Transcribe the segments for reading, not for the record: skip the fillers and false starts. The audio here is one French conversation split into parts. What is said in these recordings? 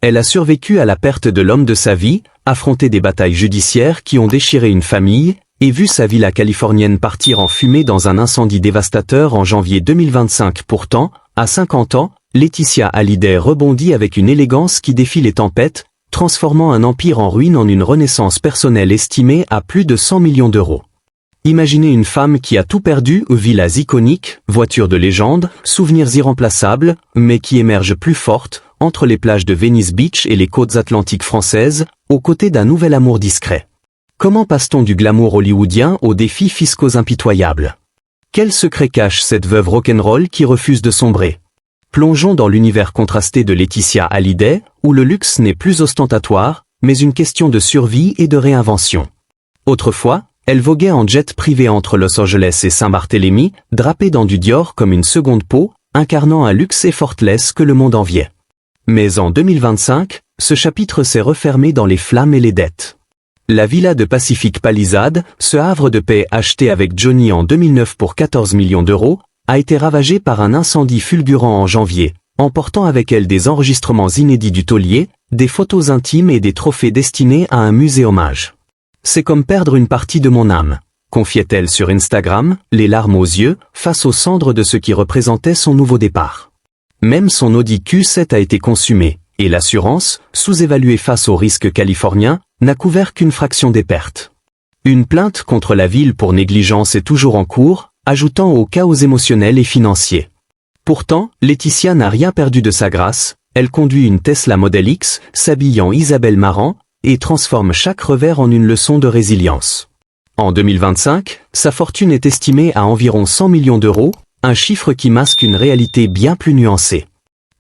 Elle a survécu à la perte de l'homme de sa vie, affronté des batailles judiciaires qui ont déchiré une famille, et vu sa villa californienne partir en fumée dans un incendie dévastateur en janvier 2025. Pourtant, à 50 ans, Laetitia Hallyday rebondit avec une élégance qui défie les tempêtes, transformant un empire en ruine en une renaissance personnelle estimée à plus de 100 millions d'euros. Imaginez une femme qui a tout perdu, villas iconiques, voitures de légende, souvenirs irremplaçables, mais qui émerge plus forte, entre les plages de Venice Beach et les côtes atlantiques françaises, aux côtés d'un nouvel amour discret. Comment passe-t-on du glamour hollywoodien aux défis fiscaux impitoyables? Quel secret cache cette veuve rock'n'roll qui refuse de sombrer? Plongeons dans l'univers contrasté de Laetitia Hallyday, où le luxe n'est plus ostentatoire, mais une question de survie et de réinvention. Autrefois, elle voguait en jet privé entre Los Angeles et Saint-Barthélemy, drapée dans du Dior comme une seconde peau, incarnant un luxe effortless que le monde enviait. Mais en 2025, ce chapitre s'est refermé dans les flammes et les dettes. La villa de Pacific Palisades, ce havre de paix acheté avec Johnny en 2009 pour 14 millions d'euros, a été ravagée par un incendie fulgurant en janvier, emportant avec elle des enregistrements inédits du taulier, des photos intimes et des trophées destinés à un musée hommage. C'est comme perdre une partie de mon âme, confiait-elle sur Instagram, les larmes aux yeux, face aux cendres de ce qui représentait son nouveau départ. Même son Audi Q7 a été consumé, et l'assurance, sous-évaluée face aux risques californiens, n'a couvert qu'une fraction des pertes. Une plainte contre la ville pour négligence est toujours en cours, ajoutant au chaos émotionnel et financier. Pourtant, Laetitia n'a rien perdu de sa grâce, elle conduit une Tesla Model X, s'habille en Isabelle Marant, et transforme chaque revers en une leçon de résilience. En 2025, sa fortune est estimée à environ 100 millions d'euros, un chiffre qui masque une réalité bien plus nuancée.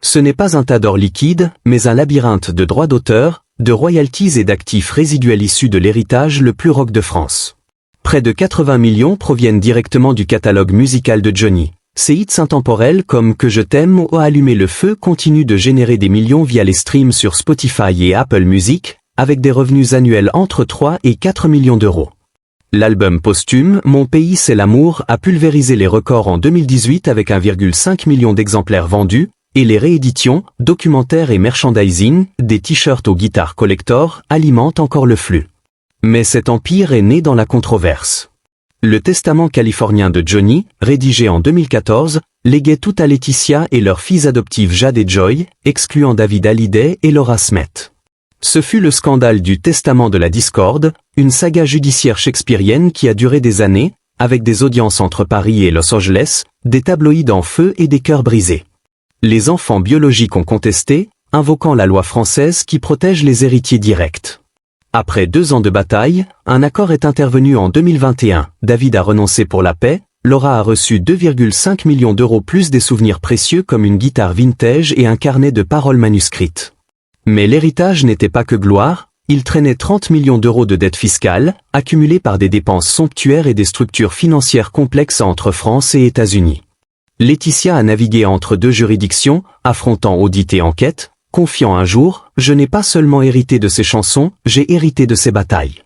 Ce n'est pas un tas d'or liquide, mais un labyrinthe de droits d'auteur, de royalties et d'actifs résiduels issus de l'héritage le plus rock de France. Près de 80 millions proviennent directement du catalogue musical de Johnny. Ses hits intemporels comme Que je t'aime ou Allumer le feu continuent de générer des millions via les streams sur Spotify et Apple Music, avec des revenus annuels entre 3 et 4 millions d'euros. L'album posthume Mon pays c'est l'amour a pulvérisé les records en 2018 avec 1,5 million d'exemplaires vendus, et les rééditions, documentaires et merchandising, des t-shirts aux guitares collector, alimentent encore le flux. Mais cet empire est né dans la controverse. Le testament californien de Johnny, rédigé en 2014, léguait tout à Laetitia et leurs filles adoptives Jade et Joy, excluant David Hallyday et Laura Smet. Ce fut le scandale du testament de la discorde, une saga judiciaire shakespearienne qui a duré des années, avec des audiences entre Paris et Los Angeles, des tabloïds en feu et des cœurs brisés. Les enfants biologiques ont contesté, invoquant la loi française qui protège les héritiers directs. Après 2 ans de bataille, un accord est intervenu en 2021, David a renoncé pour la paix, Laura a reçu 2,5 millions d'euros plus des souvenirs précieux comme une guitare vintage et un carnet de paroles manuscrites. Mais l'héritage n'était pas que gloire, il traînait 30 millions d'euros de dettes fiscales, accumulées par des dépenses somptuaires et des structures financières complexes entre France et États-Unis. Laetitia a navigué entre 2 juridictions, affrontant audit et enquête, confiant un jour « Je n'ai pas seulement hérité de ces chansons, j'ai hérité de ces batailles ».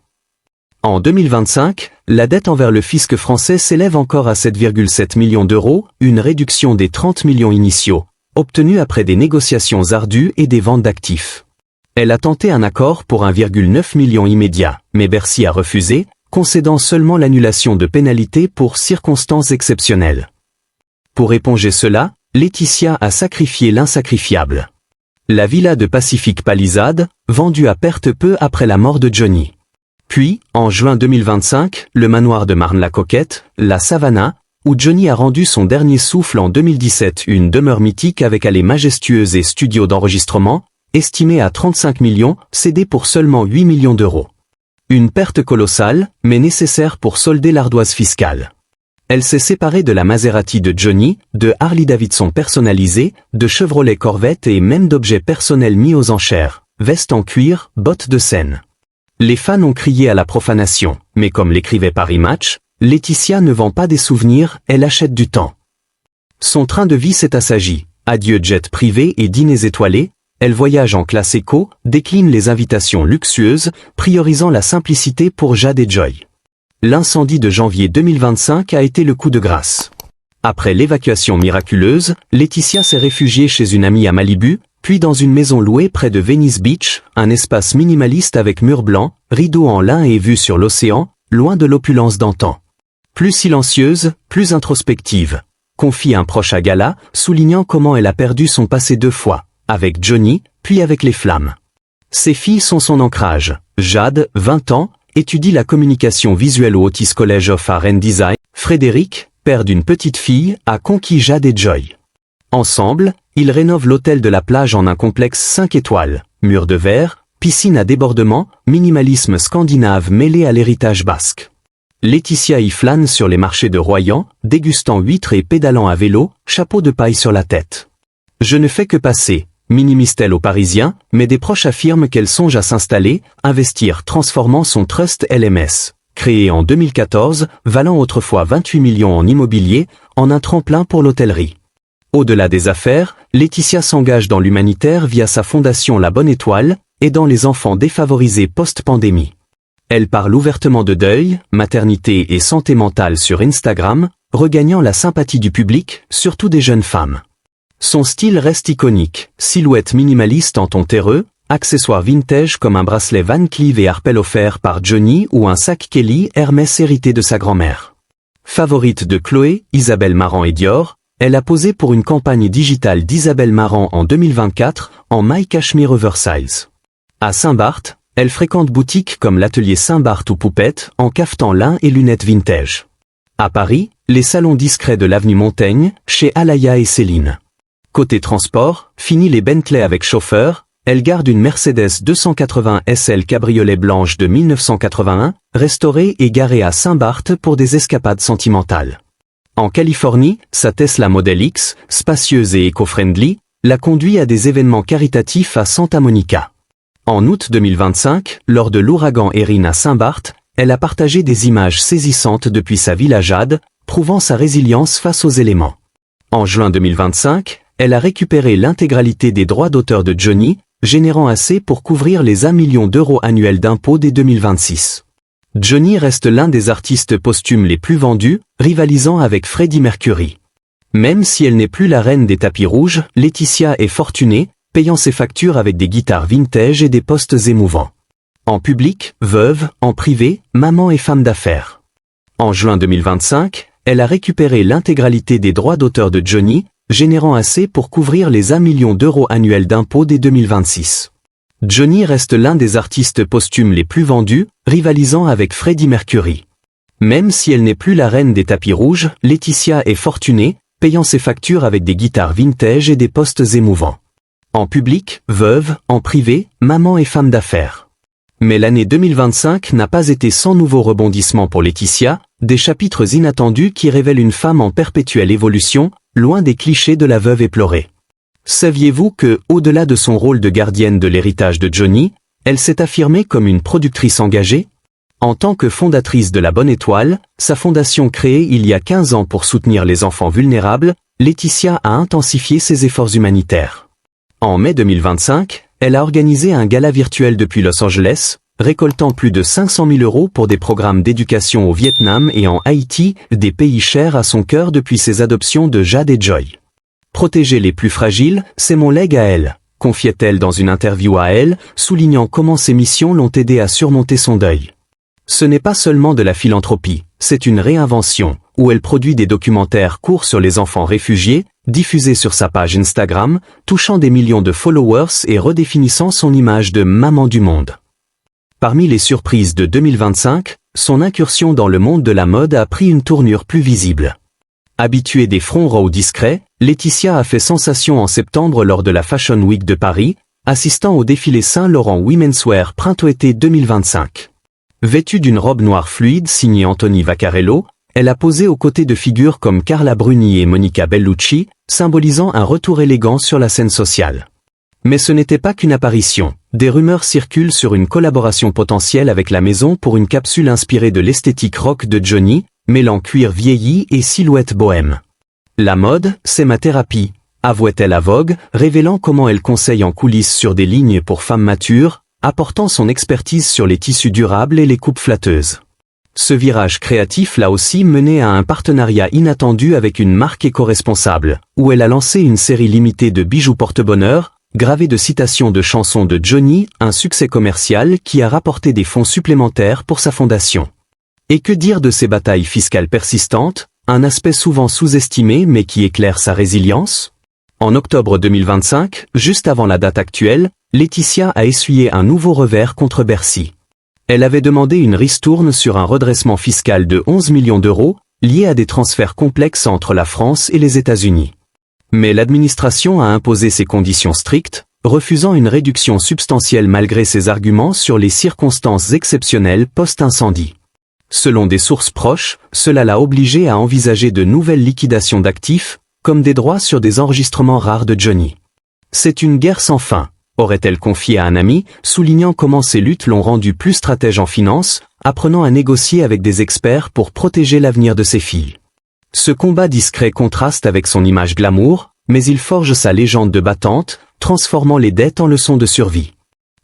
En 2025, la dette envers le fisc français s'élève encore à 7,7 millions d'euros, une réduction des 30 millions initiaux, obtenue après des négociations ardues et des ventes d'actifs. Elle a tenté un accord pour 1,9 million immédiat, mais Bercy a refusé, concédant seulement l'annulation de pénalités pour circonstances exceptionnelles. Pour éponger cela, Laetitia a sacrifié l'insacrifiable. La villa de Pacific Palisades, vendue à perte peu après la mort de Johnny. Puis, en juin 2025, le manoir de Marne-la-Coquette, la Savannah, où Johnny a rendu son dernier souffle en 2017, une demeure mythique avec allées majestueuses et studio d'enregistrement, estimé à 35 millions, cédé pour seulement 8 millions d'euros. Une perte colossale, mais nécessaire pour solder l'ardoise fiscale. Elle s'est séparée de la Maserati de Johnny, de Harley-Davidson personnalisée, de Chevrolet Corvette et même d'objets personnels mis aux enchères, vestes en cuir, bottes de scène. Les fans ont crié à la profanation, mais comme l'écrivait Paris Match, Laetitia ne vend pas des souvenirs, elle achète du temps. Son train de vie s'est assagi, adieu jet privé et dîners étoilés, elle voyage en classe éco, décline les invitations luxueuses, priorisant la simplicité pour Jade et Joy. L'incendie de janvier 2025 a été le coup de grâce. Après l'évacuation miraculeuse, Laetitia s'est réfugiée chez une amie à Malibu, puis dans une maison louée près de Venice Beach, un espace minimaliste avec murs blancs, rideaux en lin et vue sur l'océan, loin de l'opulence d'antan. Plus silencieuse, plus introspective, confie un proche à Gala, soulignant comment elle a perdu son passé 2 fois, avec Johnny, puis avec les flammes. Ses filles sont son ancrage. Jade, 20 ans, étudie la communication visuelle au Otis College of Art and Design. Frédéric, père d'une petite fille, a conquis Jade et Joy. Ensemble, ils rénovent l'hôtel de la plage en un complexe 5 étoiles, murs de verre, piscine à débordement, minimalisme scandinave mêlé à l'héritage basque. Laetitia y flâne sur les marchés de Royan, dégustant huîtres et pédalant à vélo, chapeau de paille sur la tête. Je ne fais que passer, minimise-t-elle aux Parisiens, mais des proches affirment qu'elle songe à s'installer, investir, transformant son trust LMS, créé en 2014, valant autrefois 28 millions en immobilier, en un tremplin pour l'hôtellerie. Au-delà des affaires, Laetitia s'engage dans l'humanitaire via sa fondation La Bonne Étoile, aidant les enfants défavorisés post-pandémie. Elle parle ouvertement de deuil, maternité et santé mentale sur Instagram, regagnant la sympathie du public, surtout des jeunes femmes. Son style reste iconique, silhouette minimaliste en ton terreux, accessoires vintage comme un bracelet Van Cleef et Arpels offert par Johnny ou un sac Kelly Hermès hérité de sa grand-mère. Favorite de Chloé, Isabelle Marant et Dior, elle a posé pour une campagne digitale d'Isabelle Marant en 2024, en My Cashmere Oversize. À Saint-Barth, elle fréquente boutiques comme l'atelier Saint-Barth ou Poupette, en cafetan lin et lunettes vintage. À Paris, les salons discrets de l'avenue Montaigne, chez Alaya et Céline. Côté transport, fini les Bentley avec chauffeur, elle garde une Mercedes 280 SL cabriolet blanche de 1981, restaurée et garée à Saint-Barth pour des escapades sentimentales. En Californie, sa Tesla Model X, spacieuse et éco-friendly, la conduit à des événements caritatifs à Santa Monica. En août 2025, lors de l'ouragan Erin à Saint-Barth, elle a partagé des images saisissantes depuis sa villa Jade, prouvant sa résilience face aux éléments. En juin 2025, elle a récupéré l'intégralité des droits d'auteur de Johnny, générant assez pour couvrir les 1 million d'euros annuels d'impôts dès 2026. Johnny reste l'un des artistes posthumes les plus vendus, rivalisant avec Freddie Mercury. Même si elle n'est plus la reine des tapis rouges, Laetitia est fortunée, payant ses factures avec des guitares vintage et des posts émouvants. En public, veuve, en privé, maman et femme d'affaires. En juin 2025, elle a récupéré l'intégralité des droits d'auteur de Johnny, générant assez pour couvrir les 1 million d'euros annuels d'impôts dès 2026. Johnny reste l'un des artistes posthumes les plus vendus, rivalisant avec Freddie Mercury. Même si elle n'est plus la reine des tapis rouges, Laetitia est fortunée, payant ses factures avec des guitares vintage et des posts émouvants. En public, veuve, en privé, maman et femme d'affaires. Mais l'année 2025 n'a pas été sans nouveaux rebondissements pour Laetitia, des chapitres inattendus qui révèlent une femme en perpétuelle évolution, loin des clichés de la veuve éplorée. Saviez-vous que, au-delà de son rôle de gardienne de l'héritage de Johnny, elle s'est affirmée comme une productrice engagée? En tant que fondatrice de La Bonne Étoile, sa fondation créée il y a 15 ans pour soutenir les enfants vulnérables, Laetitia a intensifié ses efforts humanitaires. En mai 2025, elle a organisé un gala virtuel depuis Los Angeles, récoltant plus de 500 000 € pour des programmes d'éducation au Vietnam et en Haïti, des pays chers à son cœur depuis ses adoptions de Jade et Joy. Protéger les plus fragiles, c'est mon legs à elle, confiait-elle dans une interview à Elle, soulignant comment ses missions l'ont aidé à surmonter son deuil. Ce n'est pas seulement de la philanthropie, c'est une réinvention, où elle produit des documentaires courts sur les enfants réfugiés, diffusés sur sa page Instagram, touchant des millions de followers et redéfinissant son image de maman du monde. Parmi les surprises de 2025, son incursion dans le monde de la mode a pris une tournure plus visible. Habituée des front row discrets, Laetitia a fait sensation en septembre lors de la Fashion Week de Paris, assistant au défilé Saint-Laurent Women's Wear Printemps-été 2025. Vêtue d'une robe noire fluide signée Anthony Vaccarello, elle a posé aux côtés de figures comme Carla Bruni et Monica Bellucci, symbolisant un retour élégant sur la scène sociale. Mais ce n'était pas qu'une apparition. Des rumeurs circulent sur une collaboration potentielle avec la maison pour une capsule inspirée de l'esthétique rock de Johnny, mêlant cuir vieilli et silhouette bohème. La mode, c'est ma thérapie, avouait-elle à Vogue, révélant comment elle conseille en coulisses sur des lignes pour femmes matures, apportant son expertise sur les tissus durables et les coupes flatteuses. Ce virage créatif l'a aussi mené à un partenariat inattendu avec une marque éco-responsable, où elle a lancé une série limitée de bijoux porte-bonheur, gravé de citations de chansons de Johnny, un succès commercial qui a rapporté des fonds supplémentaires pour sa fondation. Et que dire de ses batailles fiscales persistantes, un aspect souvent sous-estimé mais qui éclaire sa résilience? En octobre 2025, juste avant la date actuelle, Laetitia a essuyé un nouveau revers contre Bercy. Elle avait demandé une ristourne sur un redressement fiscal de 11 millions d'euros, lié à des transferts complexes entre la France et les États-Unis. Mais l'administration a imposé ses conditions strictes, refusant une réduction substantielle malgré ses arguments sur les circonstances exceptionnelles post-incendie. Selon des sources proches, cela l'a obligée à envisager de nouvelles liquidations d'actifs, comme des droits sur des enregistrements rares de Johnny. C'est une guerre sans fin, aurait-elle confié à un ami, soulignant comment ces luttes l'ont rendue plus stratège en finance, apprenant à négocier avec des experts pour protéger l'avenir de ses filles. Ce combat discret contraste avec son image glamour, mais il forge sa légende de battante, transformant les dettes en leçons de survie.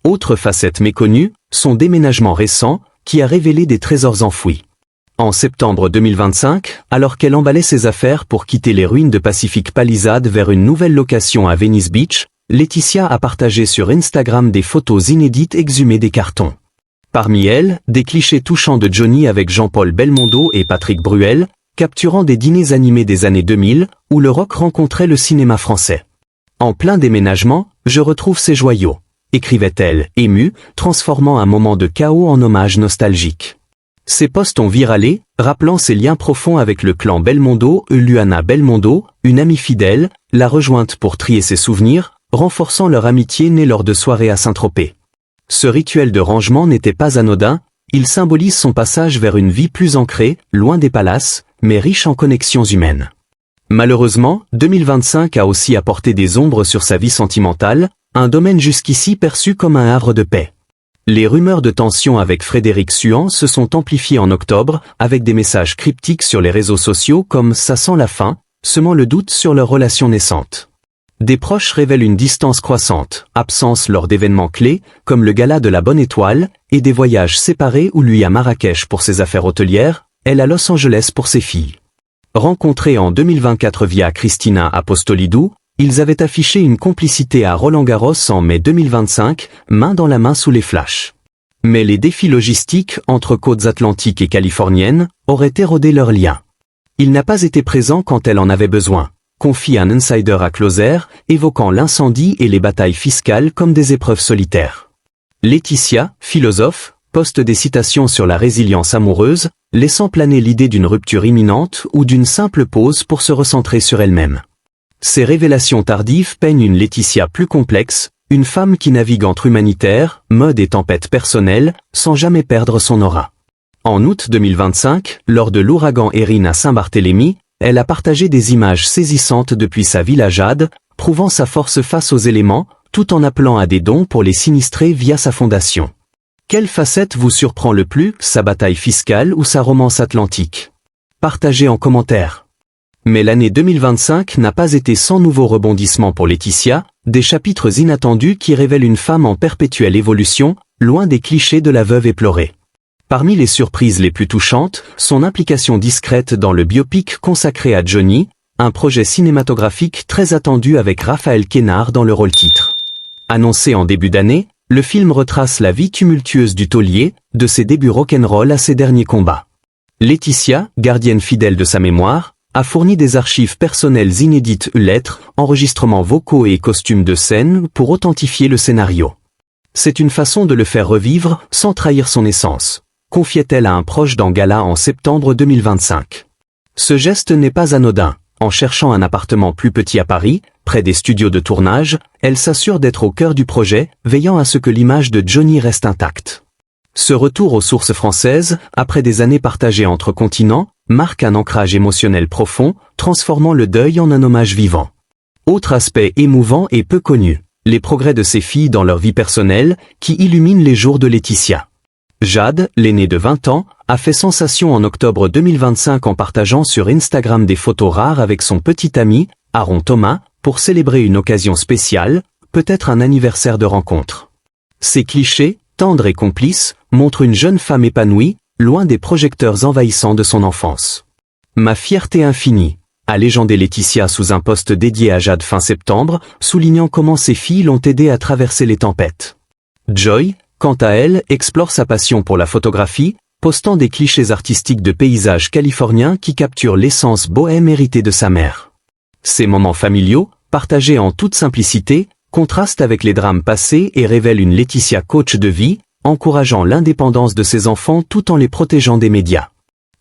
Autre facette méconnue, son déménagement récent, qui a révélé des trésors enfouis. En septembre 2025, alors qu'elle emballait ses affaires pour quitter les ruines de Pacific Palisades vers une nouvelle location à Venice Beach, Laetitia a partagé sur Instagram des photos inédites exhumées des cartons. Parmi elles, des clichés touchants de Johnny avec Jean-Paul Belmondo et Patrick Bruel, capturant des dîners animés des années 2000, où le rock rencontrait le cinéma français. En plein déménagement, je retrouve ces joyaux, écrivait-elle, émue, transformant un moment de chaos en hommage nostalgique. Ces posts ont viralé, rappelant ses liens profonds avec le clan Belmondo. Luana Belmondo, une amie fidèle, l'a rejointe pour trier ses souvenirs, renforçant leur amitié née lors de soirées à Saint-Tropez. Ce rituel de rangement n'était pas anodin, il symbolise son passage vers une vie plus ancrée, loin des palaces, mais riche en connexions humaines. Malheureusement, 2025 a aussi apporté des ombres sur sa vie sentimentale, un domaine jusqu'ici perçu comme un havre de paix. Les rumeurs de tension avec Frédéric Suhan se sont amplifiées en octobre, avec des messages cryptiques sur les réseaux sociaux comme « ça sent la fin », semant le doute sur leur relation naissante. Des proches révèlent une distance croissante, absence lors d'événements clés, comme le gala de la Bonne Étoile, et des voyages séparés où lui à Marrakech pour ses affaires hôtelières, elle à Los Angeles pour ses filles. Rencontrés en 2024 via Christina Apostolidou, ils avaient affiché une complicité à Roland-Garros en mai 2025, main dans la main sous les flashs. Mais les défis logistiques entre côtes atlantiques et californiennes auraient érodé leur lien. Il n'a pas été présent quand elle en avait besoin, confie un insider à Closer, évoquant l'incendie et les batailles fiscales comme des épreuves solitaires. Laetitia, philosophe, poste des citations sur la résilience amoureuse, laissant planer l'idée d'une rupture imminente ou d'une simple pause pour se recentrer sur elle-même. Ces révélations tardives peignent une Laetitia plus complexe, une femme qui navigue entre humanitaire, mode et tempête personnelle, sans jamais perdre son aura. En août 2025, lors de l'ouragan Erin à Saint-Barthélemy, elle a partagé des images saisissantes depuis sa villa Jade, prouvant sa force face aux éléments, tout en appelant à des dons pour les sinistrés via sa fondation. Quelle facette vous surprend le plus, sa bataille fiscale ou sa romance atlantique? Partagez en commentaire. Mais l'année 2025 n'a pas été sans nouveaux rebondissements pour Laetitia, des chapitres inattendus qui révèlent une femme en perpétuelle évolution, loin des clichés de la veuve éplorée. Parmi les surprises les plus touchantes, son implication discrète dans le biopic consacré à Johnny, un projet cinématographique très attendu avec Raphaël Quénard dans le rôle-titre. Annoncé en début d'année, le film retrace la vie tumultueuse du taulier, de ses débuts rock'n'roll à ses derniers combats. Laetitia, gardienne fidèle de sa mémoire, a fourni des archives personnelles inédites, lettres, enregistrements vocaux et costumes de scène pour authentifier le scénario. C'est une façon de le faire revivre sans trahir son essence, confiait-elle à un proche dans Gala en septembre 2025. Ce geste n'est pas anodin. En cherchant un appartement plus petit à Paris, près des studios de tournage, elle s'assure d'être au cœur du projet, veillant à ce que l'image de Johnny reste intacte. Ce retour aux sources françaises, après des années partagées entre continents, marque un ancrage émotionnel profond, transformant le deuil en un hommage vivant. Autre aspect émouvant et peu connu, les progrès de ses filles dans leur vie personnelle, qui illuminent les jours de Laetitia. Jade, l'aînée de 20 ans, a fait sensation en octobre 2025 en partageant sur Instagram des photos rares avec son petit ami, Aaron Thomas, pour célébrer une occasion spéciale, peut-être un anniversaire de rencontre. Ces clichés, tendres et complices, montrent une jeune femme épanouie, loin des projecteurs envahissants de son enfance. Ma fierté infinie, a légendé Laetitia sous un post dédié à Jade fin septembre, soulignant comment ses filles l'ont aidé à traverser les tempêtes. Joy, quant à elle, explore sa passion pour la photographie, postant des clichés artistiques de paysages californiens qui capturent l'essence bohème héritée de sa mère. Ces moments familiaux, partagés en toute simplicité, contrastent avec les drames passés et révèlent une Laetitia coach de vie, encourageant l'indépendance de ses enfants tout en les protégeant des médias.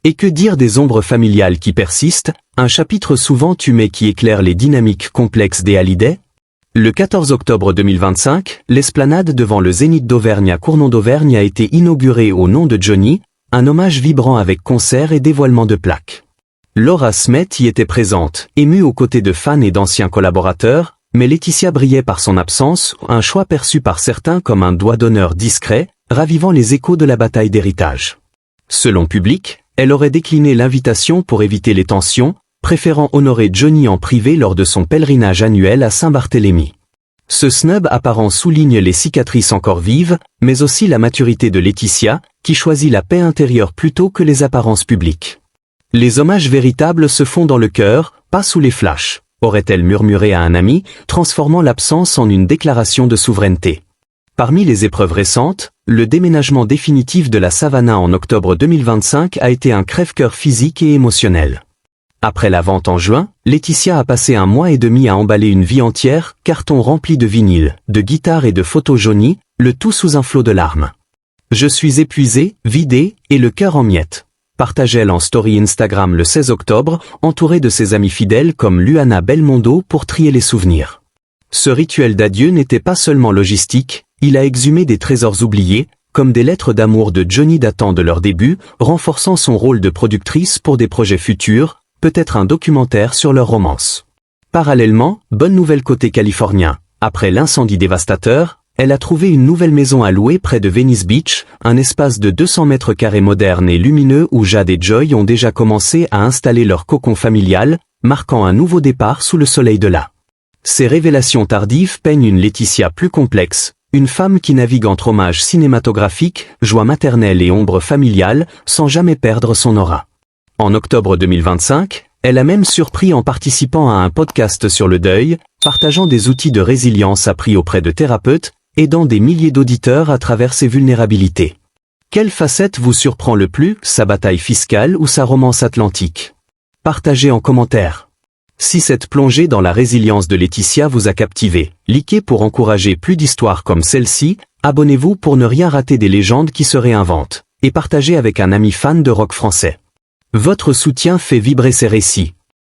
Et que dire des ombres familiales qui persistent, un chapitre souvent humé qui éclaire les dynamiques complexes des Hallyday? Le 14 octobre 2025, l'esplanade devant le Zénith d'Auvergne à Cournon d'Auvergne a été inaugurée au nom de Johnny, un hommage vibrant avec concert et dévoilement de plaques. Laura Smet y était présente, émue aux côtés de fans et d'anciens collaborateurs, mais Laetitia brillait par son absence, un choix perçu par certains comme un doigt d'honneur discret, ravivant les échos de la bataille d'héritage. Selon Public, elle aurait décliné l'invitation pour éviter les tensions, préférant honorer Johnny en privé lors de son pèlerinage annuel à Saint-Barthélemy. Ce snub apparent souligne les cicatrices encore vives, mais aussi la maturité de Laetitia, qui choisit la paix intérieure plutôt que les apparences publiques. Les hommages véritables se font dans le cœur, pas sous les flashs, aurait-elle murmuré à un ami, transformant l'absence en une déclaration de souveraineté. Parmi les épreuves récentes, le déménagement définitif de la Savannah en octobre 2025 a été un crève-cœur physique et émotionnel. Après la vente en juin, Laetitia a passé 1 mois et demi à emballer une vie entière, carton rempli de vinyles, de guitares et de photos jaunies, le tout sous un flot de larmes. « Je suis épuisée, vidée, et le cœur en miettes », partage-t-elle en story Instagram le 16 octobre, entourée de ses amis fidèles comme Luana Belmondo pour trier les souvenirs. Ce rituel d'adieu n'était pas seulement logistique, il a exhumé des trésors oubliés, comme des lettres d'amour de Johnny datant de leur début, renforçant son rôle de productrice pour des projets futurs, peut-être un documentaire sur leur romance. Parallèlement, bonne nouvelle côté californien, après l'incendie dévastateur, elle a trouvé une nouvelle maison à louer près de Venice Beach, un espace de 200 mètres carrés moderne et lumineux où Jade et Joy ont déjà commencé à installer leur cocon familial, marquant un nouveau départ sous le soleil de là. Ces révélations tardives peignent une Laetitia plus complexe, une femme qui navigue entre hommages cinématographiques, joie maternelle et ombre familiale, sans jamais perdre son aura. En octobre 2025, elle a même surpris en participant à un podcast sur le deuil, partageant des outils de résilience appris auprès de thérapeutes, aidant des milliers d'auditeurs à travers ses vulnérabilités. Quelle facette vous surprend le plus, sa bataille fiscale ou sa romance atlantique? Partagez en commentaire. Si cette plongée dans la résilience de Laetitia vous a captivé, likez pour encourager plus d'histoires comme celle-ci, abonnez-vous pour ne rien rater des légendes qui se réinventent, et partagez avec un ami fan de rock français. Votre soutien fait vibrer ces récits.